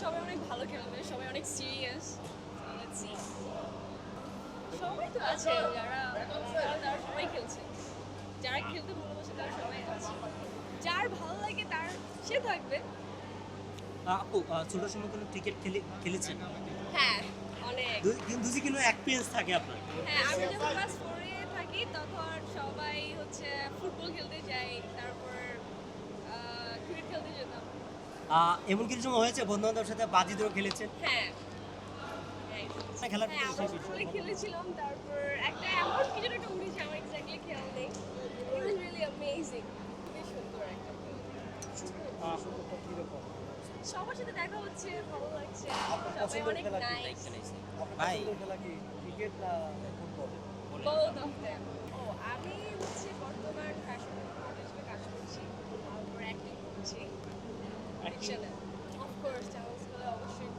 সবাই অনেক ভালো খেলবে, সবাই অনেক সিরিয়াস। সবাই তো আছে তারা সবাই খেলছে, যারা খেলতে ভালোবাসে তারা সবাই আছে, যার ভালো লাগে তার সে থাকবে। আপু ছোট সময় কোনো ক্রিকেট খেলেছেন? হ্যাঁ, অনেক। দুজি কোনো এক্সপিরিয়েন্স থাকে আপনার? হ্যাঁ, আমি যখন ক্লাস 4-এ থাকি তখন সবাই হচ্ছে ফুটবল খেলতে যাই, তারপর ক্রিকেট খেলতে যেতাম। এমন কিছু সময় হয়েছে বন্ধু বান্ধবের সাথে বাজি ধরে খেলেছেন? হ্যাঁ, খেলার হ্যাঁ, আমরা স্কুলে খেলেছিলাম, তারপর একটা এমন কিছু একটা উড়েছে, আমার এক্স্যাক্টলি খেয়াল নেই। ইট ওয়াজ রিয়েলি অ্যামেজিং, খুবই সুন্দর একটা film। সবার সাথে দেখা হচ্ছে, ভালো লাগছে, সবাই অনেক নাইস। ভাই খেলা কি ক্রিকেট না ফুটবল? Both of them. ও, আমি হচ্ছে বর্তমান ফ্যাশন হিসেবে কাজ করছি, তারপর অ্যাক্টিং করছি। অফকোর্স চ্যানেল স্কুলে অবশ্যই